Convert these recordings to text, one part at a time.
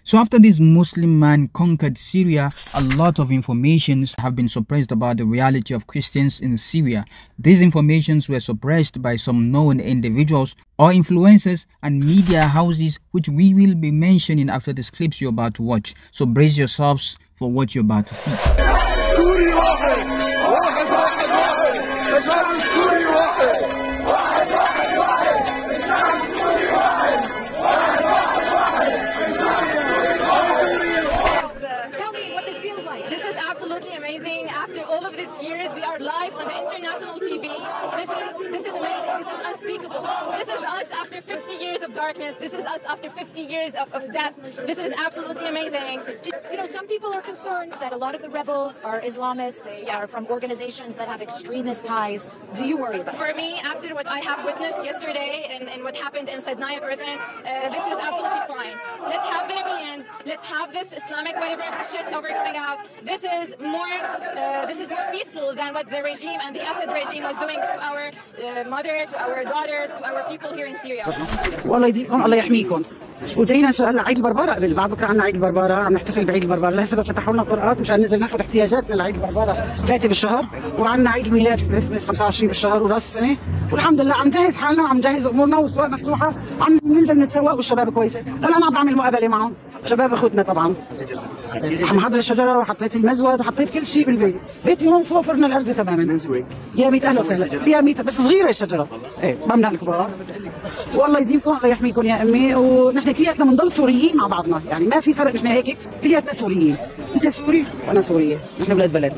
So after this Muslim man conquered Syria, a lot of informations have been suppressed about the reality of Christians in Syria. These informations were suppressed by some known individuals or influencers and media houses, which we will be mentioning after these clips you're about to watch. So brace yourselves for what you're about to see. Amazing. After all of these years, we are live on the international TV. This is amazing. This is unspeakable. This is us after 50 years of darkness. This is us after 50 years of death. This is absolutely amazing. You know, some people are concerned that a lot of the rebels are Islamists. They are from organizations that have extremist ties. Do you worry about For me, after what I have witnessed yesterday and what happened inside Naya prison, this is absolutely fine. Let's have the rebellions. Let's have this Islamic whatever shit over coming out. This is more peaceful than what the regime and the Assad regime was doing to our mother, to our daughters, to our people here in Syria. والله يديمكم الله يحميكم. وجايين ان شاء الله عيد البربره قبل بعد بكره عندنا عيد البربره، عم نحتفل بعيد البربره، لهسه فتحوا لنا طرقات مشان ننزل ناخذ احتياجاتنا لعيد البربره 3 بالشهر، وعندنا عيد الميلاد كريسماس 25 بالشهر وراس السنه، والحمد لله عم نجهز حالنا وعم نجهز امورنا والسواق مفتوحه، عم ننزل نتسوق والشباب كويسه، ولا انا عم بعمل مقابله معهم، شباب اخوتنا طبعا. عم حضر الشجره وحطيت المزود وحطيت كل شيء بالبيت، بيتي هون فوق فرن الارز تماما. يا 100 اهلا وسهلا، فيها 100 بس صغيره الشجره، ايه ما بدنا الكبار. والله يديمكم الله يحميكم يا امي، ونحن كلياتنا بنضل سوريين مع بعضنا، يعني ما في فرق، نحن هيك كلياتنا سوريين، انت سوري وانا سوريه، نحن بلاد بلد.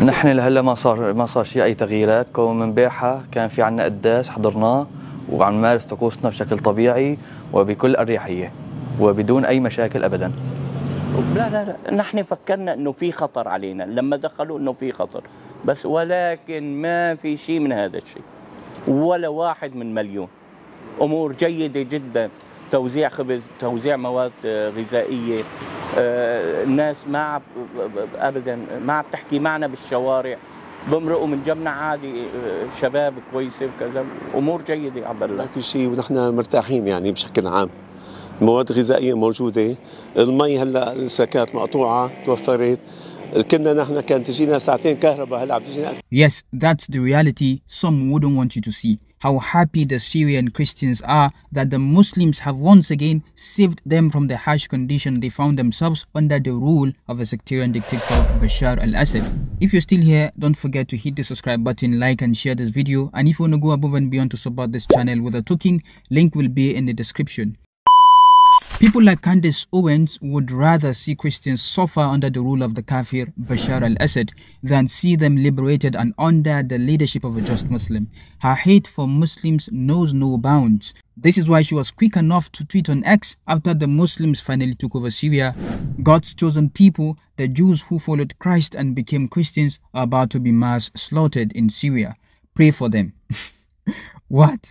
نحن لهلا ما صار شيء اي تغييرات، كون من بيحة كان في عنا قداس حضرناه وعم نمارس طقوسنا بشكل طبيعي وبكل اريحيه وبدون اي مشاكل ابدا. لا نحن فكرنا انه في خطر علينا لما دخلوا، انه في خطر، بس ولكن ما في شيء من هذا الشيء ولا واحد من مليون. امور جيده جدا، توزيع خبز، توزيع مواد غذائيه، الناس ما ابدا ما عم تحكي معنا بالشوارع، بمرقوا من جنبنا عادي، شباب كويسه وكذا، امور جيده عم بقول لك. في شيء ونحن مرتاحين يعني بشكل عام. مواد غذائيه موجوده، المي هلا لسه كانت مقطوعه توفرت، كنا نحن كانت تجينا ساعتين كهرباء، هلا عم تجينا. Yes, that's the reality some wouldn't want you to see. How happy the Syrian Christians are that the Muslims have once again saved them from the harsh condition they found themselves under the rule of the sectarian dictator Bashar al-Assad. If you're still here, don't forget to hit the subscribe button, like and share this video, and if you want to go above and beyond to support this channel with a token, link will be in the description. People like Candace Owens would rather see Christians suffer under the rule of the kafir Bashar al-Assad than see them liberated and under the leadership of a just Muslim. Her hate for Muslims knows no bounds. This is why she was quick enough to tweet on X after the Muslims finally took over Syria. God's chosen people, the Jews who followed Christ and became Christians, are about to be mass slaughtered in Syria. Pray for them. What?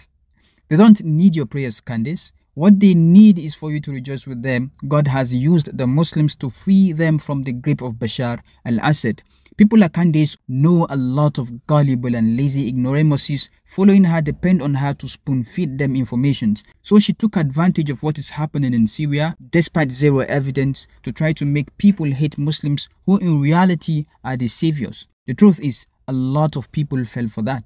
They don't need your prayers, Candace. What they need is for you to rejoice with them. God has used the Muslims to free them from the grip of Bashar al-Assad. People like Candace know a lot of gullible and lazy ignoramuses following her depend on her to spoon-feed them information. So she took advantage of what is happening in Syria, despite zero evidence, to try to make people hate Muslims who in reality are the saviors. The truth is, a lot of people fell for that.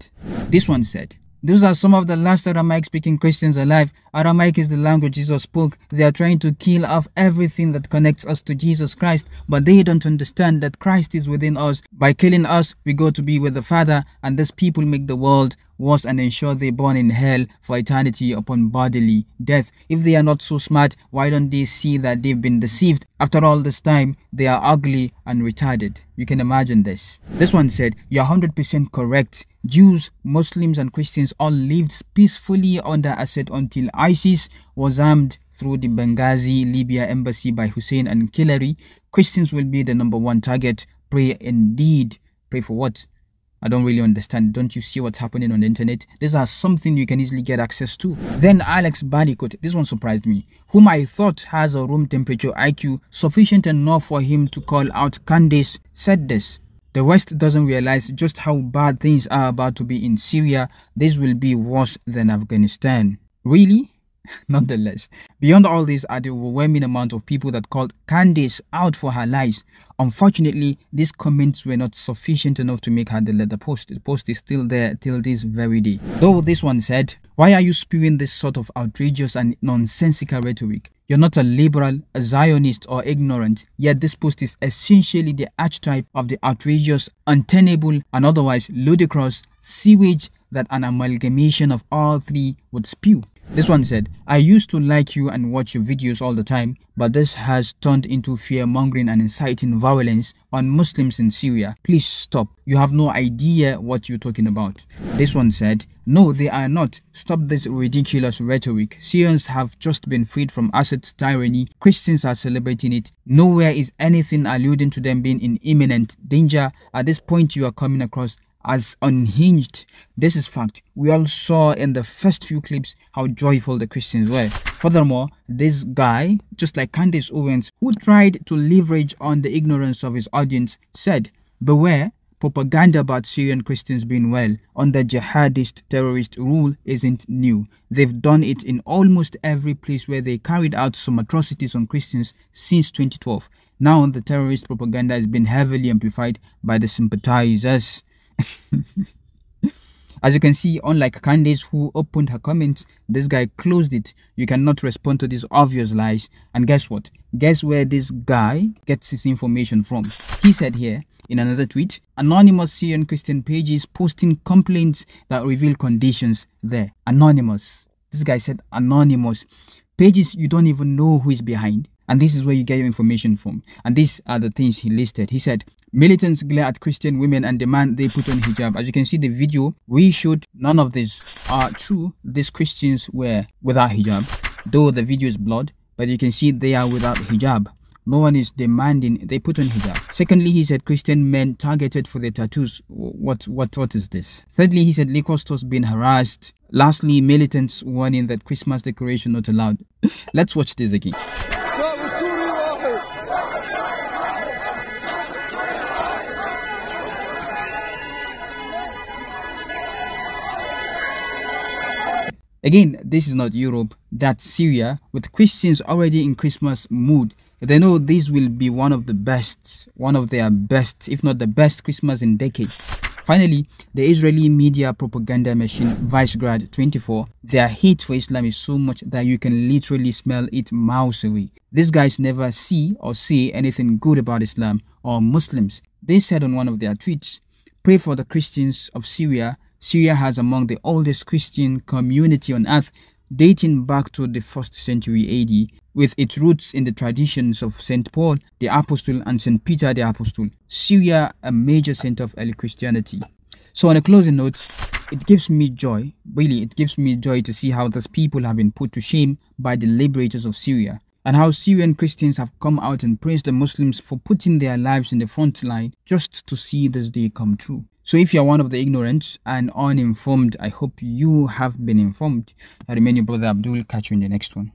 This one said, "Those are some of the last Aramaic-speaking Christians alive. Aramaic is the language Jesus spoke. They are trying to kill off everything that connects us to Jesus Christ, but they don't understand that Christ is within us. By killing us, we go to be with the Father, and these people make the world worse and ensure they burn in hell for eternity upon bodily death. If they are not so smart, why don't they see that they've been deceived? After all this time, they are ugly and retarded." You can imagine this. This one said, "You're 100% correct. Jews, Muslims and Christians all lived peacefully under Assad until ISIS was armed through the Benghazi, Libya embassy by Hussein and Hillary. Christians will be the #1 target. Pray indeed." Pray for what? I don't really understand. Don't you see what's happening on the internet? These are something you can easily get access to. Then Alex Balikot, this one surprised me, whom I thought has a room temperature IQ sufficient enough for him to call out Candace, said this: "The West doesn't realize just how bad things are about to be in Syria. This will be worse than Afghanistan." Really? Nonetheless, beyond all this are the overwhelming amount of people that called Candace out for her lies. Unfortunately, these comments were not sufficient enough to make her delete the post. The post is still there till this very day. Though this one said, "Why are you spewing this sort of outrageous and nonsensical rhetoric? You're not a liberal, a Zionist, or ignorant, yet this post is essentially the archetype of the outrageous, untenable, and otherwise ludicrous sewage that an amalgamation of all three would spew." This one said, "I used to like you and watch your videos all the time, but this has turned into fear-mongering and inciting violence on Muslims in Syria. Please stop. You have no idea what you're talking about." This one said, "No, they are not. Stop this ridiculous rhetoric. Syrians have just been freed from Assad's tyranny. Christians are celebrating it. Nowhere is anything alluding to them being in imminent danger. At this point, you are coming across as unhinged. This is fact. We all saw in the first few clips how joyful the Christians were. Furthermore, this guy, just like Candace Owens, who tried to leverage on the ignorance of his audience, said, 'Beware, propaganda about Syrian Christians being well under jihadist terrorist rule isn't new. They've done it in almost every place where they carried out some atrocities on Christians since 2012. Now the terrorist propaganda has been heavily amplified by the sympathizers.'" As you can see, unlike Candace, who opened her comments, this guy closed it. You cannot respond to these obvious lies. And guess what? Guess where this guy gets his information from? He said here in another tweet, "Anonymous Syrian Christian pages posting complaints that reveal conditions there." Anonymous. This guy said anonymous. Pages you don't even know who is behind. And this is where you get your information from. And these are the things he listed. He said, "Militants glare at Christian women and demand they put on hijab." As you can see, the video we showed, none of these are true. These Christians were without hijab, though the video is blurred, but you can see they are without hijab. No one is demanding they put on hijab. Secondly, he said Christian men targeted for their tattoos. What is this? Thirdly, he said liquor stores being harassed. Lastly, militants warning that Christmas decoration not allowed. Let's watch this again. Again, this is not Europe, that's Syria, with Christians already in Christmas mood. They know this will be one of their best, if not the best Christmas in decades. Finally, the Israeli media propaganda machine Vicegrad 24, their hate for Islam is so much that you can literally smell it miles away. These guys never see or say anything good about Islam or Muslims. They said on one of their tweets, "Pray for the Christians of Syria. Syria has among the oldest Christian community on earth, dating back to the 1st century AD, with its roots in the traditions of St. Paul the Apostle and St. Peter the Apostle. Syria, a major center of early Christianity." So on a closing note, it gives me joy, really it gives me joy to see how these people have been put to shame by the liberators of Syria, and how Syrian Christians have come out and praised the Muslims for putting their lives in the front line just to see this day come true. So if you're one of the ignorant and uninformed, I hope you have been informed. I remain your brother Abdul. Catch you in the next one.